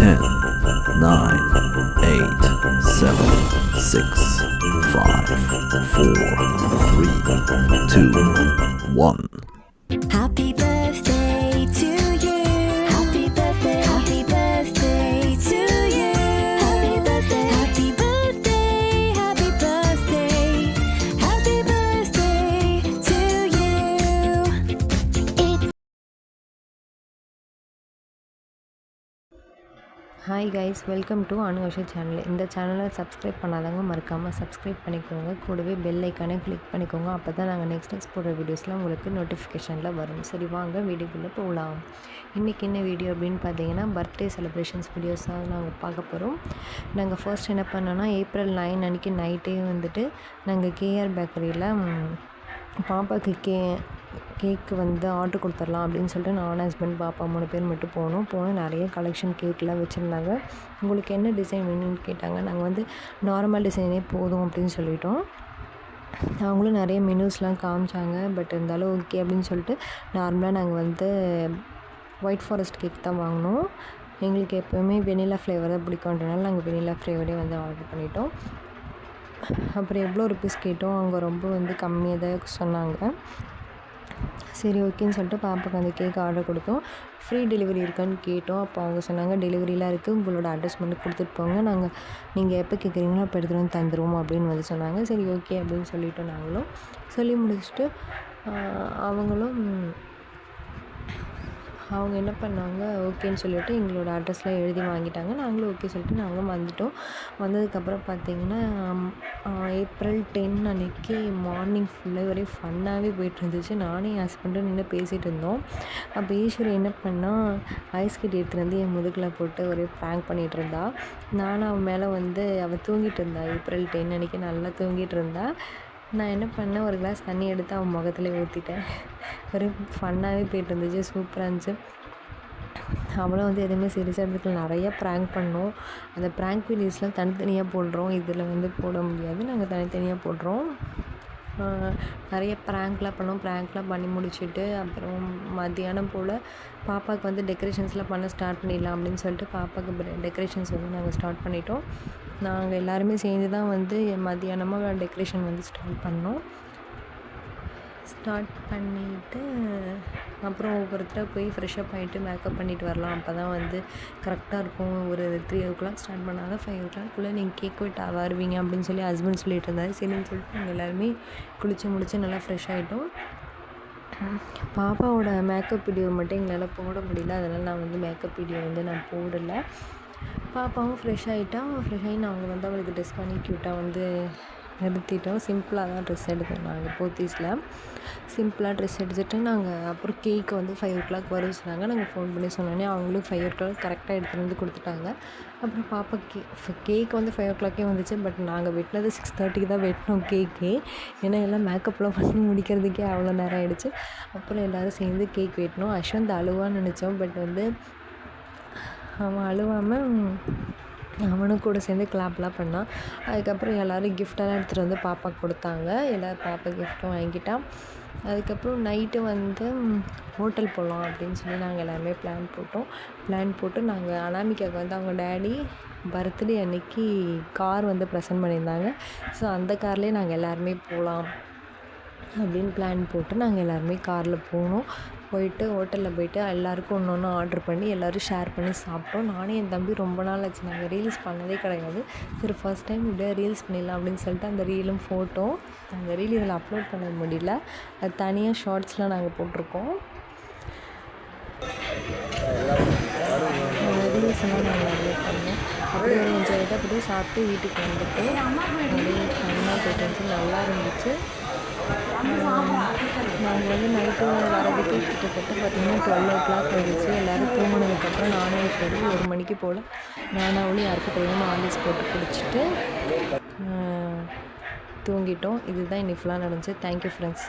10, 9, 8, 7, 6, 5, 4, 3, 2, 1. Happy birthday to you. Happy birthday. Happy birthday to you. Happy birthday. Happy birthday. Happy birthday. Happy birthday to you. It's hi guys, welcome to Anusha channel. இந்த சேனலை subscribe பண்ணாதவங்க மறக்காமல் subscribe பண்ணிக்கோங்க. கூடவே bell ஐக்கானே click பண்ணிக்கோங்க. அப்போ தான் நாங்கள் நெக்ஸ்ட் போடுற வீடியோஸ்லாம் உங்களுக்கு நோட்டிஃபிகேஷனில் வரும். சரி, வாங்க வீடியோக்குள்ளே போகலாம். இன்றைக்கி என்ன வீடியோ அப்படின்னு பார்த்தீங்கன்னா, பர்த்டே செலிப்ரேஷன்ஸ் வீடியோஸ் தான் நாங்கள் பார்க்க போகிறோம். நாங்கள் ஃபர்ஸ்ட் என்ன பண்ணோன்னா, April 9 அன்றைக்கி நைட்டே வந்துட்டு நாங்கள் கேஆர் பேக்கரியில் பாப்பாவுக்கு கேக்கு வந்து ஆர்டர் கொடுத்துடலாம் அப்படின்னு சொல்லிட்டு நான் ஹஸ்பண்ட் பாப்பா 3 பேர் மட்டும் போனோம். நிறைய கலெக்ஷன் கேக்லாம் வச்சுருந்தாங்க. உங்களுக்கு என்ன டிசைன் வேணும்னு கேட்டாங்க. நாங்கள் வந்து நார்மல் டிசைனே போதும் அப்படின்னு சொல்லிட்டோம். அவங்களும் நிறைய மெனூஸ்லாம் காமிச்சாங்க. பட் இருந்தாலும் ஓகே அப்படின்னு சொல்லிட்டு நார்மலாக நாங்கள் வந்து ஒயிட் ஃபாரஸ்ட் கேக் தான் வாங்கினோம். எங்களுக்கு எப்போவுமே வெனிலா ஃப்ளேவர் தான் பிடிக்கும்ன்றனால நாங்கள் வெனிலா ஃப்ளேவரே வந்து ஆர்டர் பண்ணிட்டோம். அப்புறம் எவ்வளோ ருப்பீஸ் கேட்டோம். அவங்க ரொம்ப வந்து கம்மியாக தான் சொன்னாங்க. சரி, ஓகேன்னு சொல்லிட்டு பாப்பாவுக்கு அந்த கேக் ஆர்டர் கொடுத்தோம். ஃப்ரீ டெலிவரி இருக்கான்னு கேட்டோம். அப்போ அவங்க சொன்னாங்க, டெலிவரிலாம் இருக்குது, உங்களோட அட்ரஸ் மட்டும் கொடுத்துட்டு போங்க, நீங்கள் எப்போ கேட்குறீங்களோ அப்போ எடுத்துகிட்டு வந்து தந்துடுவோம் அப்படின்னு வந்து சொன்னாங்க. சரி, ஓகே அப்படின்னு சொல்லிவிட்டோம். நாங்களும் சொல்லி முடிச்சுட்டு அவங்க என்ன பண்ணாங்க, ஓகேன்னு சொல்லிவிட்டு எங்களோட அட்ரஸ்லாம் எழுதி வாங்கிட்டாங்க. நாங்களும் ஓகே சொல்லிட்டு நாங்களும் வந்துவிட்டோம். வந்ததுக்கப்புறம் பார்த்திங்கன்னா, April 10 அன்றைக்கி மார்னிங் ஃபுல்லாக ஒரே ஃபன்னாகவே போயிட்டுருந்துச்சு. நானும் என் ஹஸ்பண்டும் நின்று பேசிகிட்டு இருந்தோம். அப்போ ஈஸ்வரி என்ன பண்ணால், ஐஸ் கட்டி எடுத்துகிட்டு வந்து என் முதுகில் போட்டு ஒரே ப்ராங்க் பண்ணிகிட்டு இருந்தா. நானும் அவன் மேலே வந்து அவள் தூங்கிட்டு இருந்தா. April 10 அன்றைக்கி நல்லா தூங்கிட்டு இருந்தா. நான் என்ன பண்ணேன், ஒரு கிளாஸ் தண்ணி எடுத்து அவன் முகத்துல ஊற்றிட்டேன். ஒரு ஃபன்னாகவே போயிட்டு இருந்துச்சு, சூப்பராக இருந்துச்சு. அவளும் வந்து எதுவுமே சீரியஸாக எடுத்துக்கல. நிறையா ப்ராங்க் பண்ணோம். அந்த ப்ராங்க் வீடியோஸ்லாம் தனித்தனியாக போடுறோம். இதில் வந்து போட முடியாது, நாங்கள் தனித்தனியாக போடுறோம். நிறைய ப்ராங்க்லாம் பண்ணி முடிச்சுட்டு அப்புறம் மத்தியானம் போல் பாப்பாவுக்கு வந்து டெக்கரேஷன்ஸ்லாம் பண்ண ஸ்டார்ட் பண்ணிடலாம் அப்படின்னு சொல்லிட்டு பாப்பாவுக்கு டெக்கரேஷன்ஸ் வந்து நாங்கள் ஸ்டார்ட் பண்ணிட்டோம். நாங்கள் எல்லாருமே சேர்ந்து தான் வந்து மத்தியானமாக டெக்கரேஷன் வந்து ஸ்டார்ட் பண்ணிவிட்டு அப்புறம் ஒவ்வொருத்தராக போய் ஃப்ரெஷ்ஷப் ஆகிட்டு மேக்கப் பண்ணிவிட்டு வரலாம். அப்போ தான் வந்து கரெக்டாக இருக்கும். ஒரு 3 o'clock ஸ்டார்ட் பண்ணால் தான் 5 o'clock நீங்கள் கேக் வெட்ட வருவீங்க அப்படின்னு சொல்லி ஹஸ்பண்ட் சொல்லிட்டு இருந்தாரு. சரின்னு சொல்லிட்டு நாங்கள் எல்லாருமே குளித்து முடித்து நல்லா ஃப்ரெஷ் ஆகிட்டோம். பாப்பாவோட மேக்கப் வீடியோ மட்டும் எங்களால் போட முடியல, அதனால் நான் வந்து மேக்கப் வீடியோ வந்து நான் போடலை. பாப்பாவும் ஃப்ரெஷ் ஆகி நாங்கள் வந்து அவளுக்கு ட்ரெஸ் பண்ணி க்யூட்டாக வந்து நிறுத்திட்டோம். சிம்பிளாக தான் ட்ரெஸ் எடுத்தோம். நாங்கள் போத்தீஸில் சிம்பிளாக ட்ரெஸ் எடுத்துகிட்டு நாங்கள் அப்புறம் கேக்கு வந்து 5 o'clock வரும் சொன்னாங்க. நாங்கள் ஃபோன் பண்ணி சொன்னோன்னே அவங்களும் 5 o'clock கரெக்டாக எடுத்துகிட்டு வந்து கொடுத்துட்டாங்க. அப்புறம் பாப்பா கேக் வந்து 5 o'clock வந்துச்சு. பட் நாங்கள் வெட்டினது 6:30 தான் வெட்டினோம் கேக்கு. ஏன்னா எல்லாம் மேக்கப்லாம் பண்ணி முடிக்கிறதுக்கே அவ்வளோ நேரம் ஆகிடுச்சு. அப்புறம் எல்லோரும் சேர்ந்து கேக் வெட்டினோம். அஸ்வந்த் அழுவான்னு நினச்சோம். பட் வந்து அவன் அழுவாமல் அவனும் கூட சேர்ந்து கிளாப்லாம் பண்ணான். அதுக்கப்புறம் எல்லோரும் கிஃப்டெல்லாம் எடுத்துகிட்டு வந்து பாப்பாவுக்கு கொடுத்தாங்க. பாப்பா கிஃப்ட்டும் வாங்கிட்டான். அதுக்கப்புறம் நைட்டு வந்து ஹோட்டல் போகலாம் அப்படின்னு சொல்லி நாங்கள் எல்லாருமே பிளான் போட்டு நாங்கள் அனாமிகாவுக்கு வந்து அவங்க டேடி பர்த்டே அன்னைக்கு கார் வந்து ப்ரெசென்ட் பண்ணியிருந்தாங்க. ஸோ அந்த கார்லேயே நாங்கள் எல்லாருமே போகலாம் அப்படின்னு பிளான் போட்டு நாங்கள் எல்லாருமே காரில் போயிட்டு ஹோட்டலில் போயிட்டு எல்லாேருக்கும் ஒன்று ஆர்டர் பண்ணி எல்லோரும் ஷேர் பண்ணி சாப்பிட்டோம். நானும் என் தம்பி ரொம்ப நாள் ஆச்சு, நாங்கள் ரீல்ஸ் பண்ணதே கிடையாது. சரி, ஃபர்ஸ்ட் டைம் இப்படியே ரீல்ஸ் பண்ணிடலாம் அப்படின்னு சொல்லிட்டு அந்த ரீலும் அந்த ரீல் இதில் அப்லோட் பண்ண முடியல. அது தனியாக ஷார்ட்ஸ்லாம் நாங்கள் போட்டிருக்கோம். ரீல்ஸ் எல்லாம் நாங்கள் அப்லோட் பண்ணோம். அப்படியே ஒரு என்ஜாய் ஆகிட்டு அப்படியே சாப்பிட்டு வீட்டுக்கு வந்துட்டு அப்படியே ஃபைனாக போயிட்டு வந்துச்சு, நல்லா இருந்துச்சு. நாங்கள் வந்து நைட்டு வரதுக்கு கிட்டத்தட்ட பார்த்திங்கன்னா 12 o'clock ஆகிடுச்சு. எல்லோரும் தூங்கினதுக்கப்புறம் நானும் சரி 1 மணிக்கு போல் நானாவும் யாருக்கும் தெரியாமல் ஆலிஸ் போட்டு குடிச்சிட்டு தூங்கிட்டோம். இதுதான் இன்னைக்கு ஃபுல்லாக நடந்துச்சு. Thank you friends.